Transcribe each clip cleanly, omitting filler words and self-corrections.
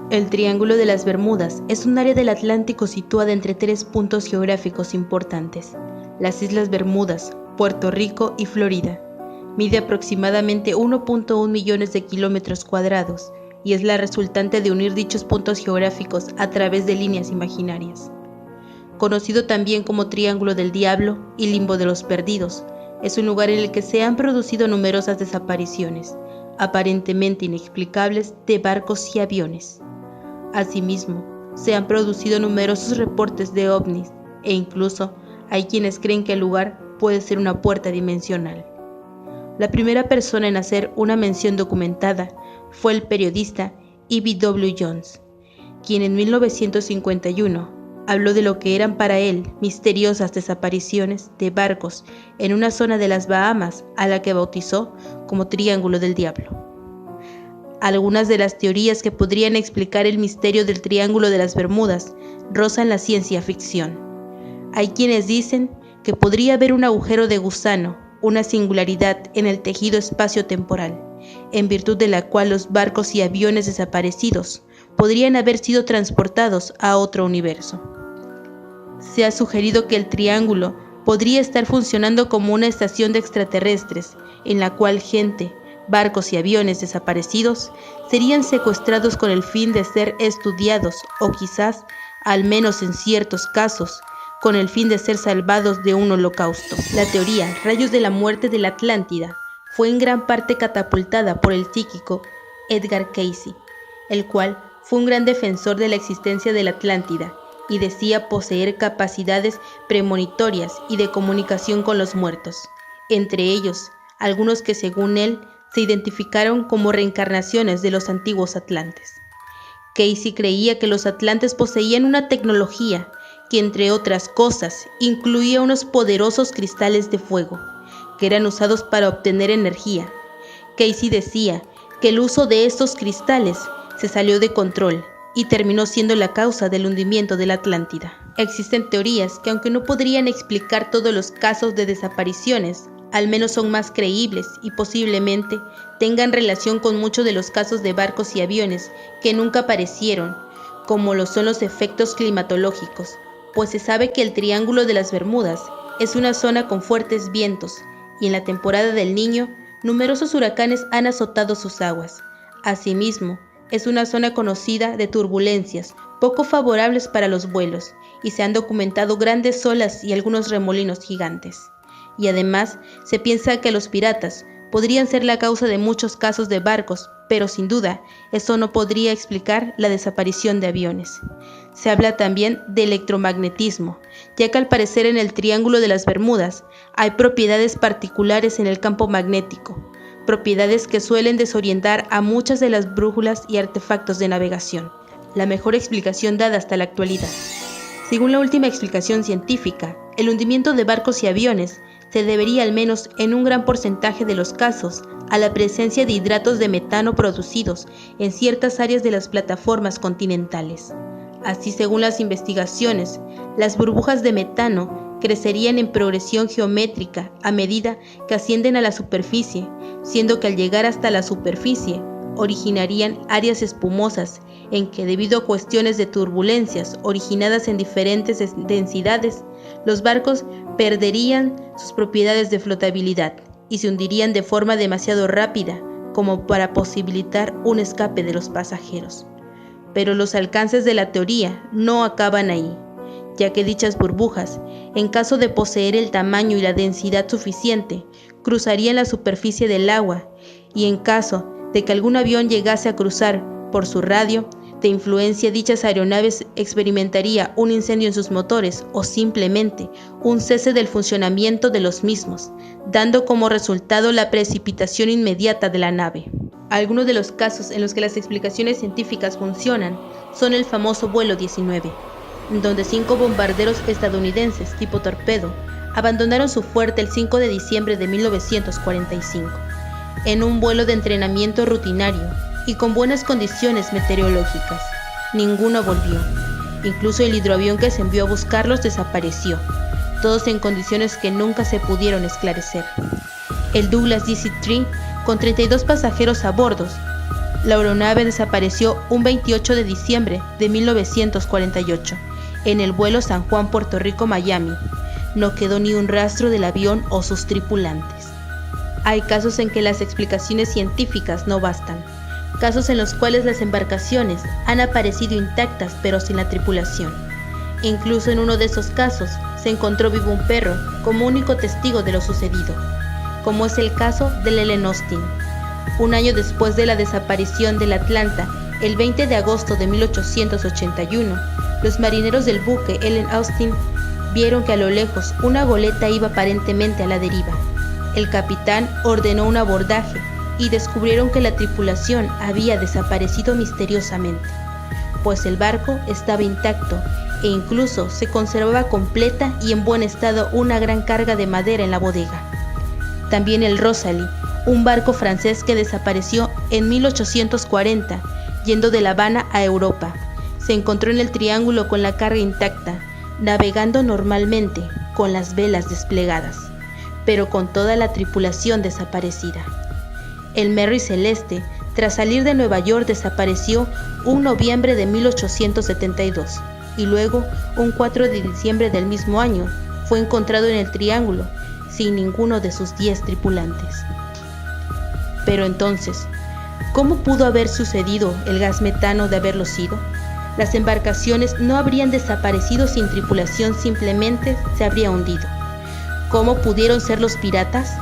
El Triángulo de las Bermudas es un área del Atlántico situada entre tres puntos geográficos importantes: las Islas Bermudas, Puerto Rico y Florida. Mide aproximadamente 1.1 millones de kilómetros cuadrados y es la resultante de unir dichos puntos geográficos a través de líneas imaginarias. Conocido también como Triángulo del Diablo y Limbo de los Perdidos, es un lugar en el que se han producido numerosas desapariciones, aparentemente inexplicables, de barcos y aviones. Asimismo, se han producido numerosos reportes de ovnis e incluso hay quienes creen que el lugar puede ser una puerta dimensional. La primera persona en hacer una mención documentada fue el periodista E.B.W. Jones, quien en 1951 habló de lo que eran para él misteriosas desapariciones de barcos en una zona de las Bahamas a la que bautizó como Triángulo del Diablo. Algunas de las teorías que podrían explicar el misterio del Triángulo de las Bermudas rozan la ciencia ficción. Hay quienes dicen que podría haber un agujero de gusano, una singularidad en el tejido espacio-temporal, en virtud de la cual los barcos y aviones desaparecidos podrían haber sido transportados a otro universo. Se ha sugerido que el triángulo podría estar funcionando como una estación de extraterrestres, en la cual gente, barcos y aviones desaparecidos serían secuestrados con el fin de ser estudiados o quizás, al menos en ciertos casos, con el fin de ser salvados de un holocausto. La teoría Rayos de la Muerte de la Atlántida fue en gran parte catapultada por el psíquico Edgar Cayce, el cual fue un gran defensor de la existencia de la Atlántida y decía poseer capacidades premonitorias y de comunicación con los muertos, entre ellos algunos que según él se identificaron como reencarnaciones de los antiguos atlantes. Cayce creía que los atlantes poseían una tecnología que, entre otras cosas, incluía unos poderosos cristales de fuego, que eran usados para obtener energía. Cayce decía que el uso de estos cristales se salió de control y terminó siendo la causa del hundimiento de la Atlántida. Existen teorías que, aunque no podrían explicar todos los casos de desapariciones, al menos son más creíbles y posiblemente tengan relación con muchos de los casos de barcos y aviones que nunca aparecieron, como lo son los efectos climatológicos, pues se sabe que el Triángulo de las Bermudas es una zona con fuertes vientos y en la temporada del Niño numerosos huracanes han azotado sus aguas. Asimismo, es una zona conocida de turbulencias poco favorables para los vuelos y se han documentado grandes olas y algunos remolinos gigantes. Y además, se piensa que los piratas podrían ser la causa de muchos casos de barcos, pero sin duda, eso no podría explicar la desaparición de aviones. Se habla también de electromagnetismo, ya que al parecer en el Triángulo de las Bermudas hay propiedades particulares en el campo magnético, propiedades que suelen desorientar a muchas de las brújulas y artefactos de navegación. La mejor explicación dada hasta la actualidad. Según la última explicación científica, el hundimiento de barcos y aviones se debería, al menos en un gran porcentaje de los casos, a la presencia de hidratos de metano producidos en ciertas áreas de las plataformas continentales. Así, según las investigaciones, las burbujas de metano crecerían en progresión geométrica a medida que ascienden a la superficie, siendo que al llegar hasta la superficie originarían áreas espumosas en que, debido a cuestiones de turbulencias originadas en diferentes densidades, los barcos perderían sus propiedades de flotabilidad y se hundirían de forma demasiado rápida como para posibilitar un escape de los pasajeros. Pero los alcances de la teoría no acaban ahí, ya que dichas burbujas, en caso de poseer el tamaño y la densidad suficiente, cruzarían la superficie del agua y en caso de que algún avión llegase a cruzar por su radio de influencia, dichas aeronaves experimentaría un incendio en sus motores o simplemente un cese del funcionamiento de los mismos, dando como resultado la precipitación inmediata de la nave. Algunos de los casos en los que las explicaciones científicas funcionan son el famoso vuelo 19, donde 5 bombarderos estadounidenses tipo torpedo abandonaron su fuerte el 5 de diciembre de 1945, en un vuelo de entrenamiento rutinario y con buenas condiciones meteorológicas. Ninguno volvió. Incluso el hidroavión que se envió a buscarlos desapareció, todos en condiciones que nunca se pudieron esclarecer. El Douglas DC-3, con 32 pasajeros a bordo, La aeronave desapareció un 28 de diciembre de 1948 en el vuelo San Juan, Puerto Rico, Miami. No quedó ni un rastro del avión o sus tripulantes. Hay casos en que las explicaciones científicas no bastan, casos en los cuales las embarcaciones han aparecido intactas pero sin la tripulación. Incluso en uno de esos casos se encontró vivo un perro como único testigo de lo sucedido, como es el caso de Ellen Austin. Un año después de la desaparición del Atlanta, el 20 de agosto de 1881, los marineros del buque Ellen Austin vieron que a lo lejos una goleta iba aparentemente a la deriva. El capitán ordenó un abordaje y descubrieron que la tripulación había desaparecido misteriosamente, pues el barco estaba intacto e incluso se conservaba completa y en buen estado una gran carga de madera en la bodega. También el Rosalie, un barco francés que desapareció en 1840 yendo de La Habana a Europa, se encontró en el Triángulo con la carga intacta, navegando normalmente con las velas desplegadas, pero con toda la tripulación desaparecida. El Mary Celeste, tras salir de Nueva York, desapareció un noviembre de 1872 y luego, un 4 de diciembre del mismo año, fue encontrado en el Triángulo sin ninguno de sus 10 tripulantes. Pero entonces, ¿cómo pudo haber sucedido el gas metano de haberlo sido? Las embarcaciones no habrían desaparecido sin tripulación, simplemente se habría hundido. ¿Cómo pudieron ser los piratas?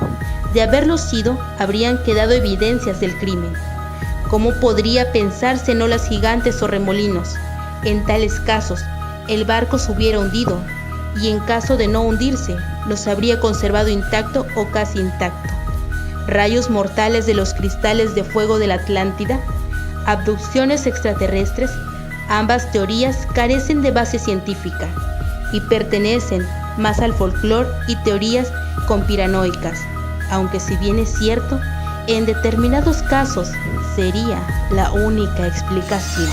De haberlo sido, habrían quedado evidencias del crimen. ¿Cómo podría pensarse en olas gigantes o remolinos? En tales casos, el barco se hubiera hundido, y en caso de no hundirse, los habría conservado intacto o casi intacto. ¿Rayos mortales de los cristales de fuego de la Atlántida? ¿Abducciones extraterrestres? Ambas teorías carecen de base científica y pertenecen más al folclore y teorías conspiranoicas, aunque si bien es cierto, en determinados casos sería la única explicación.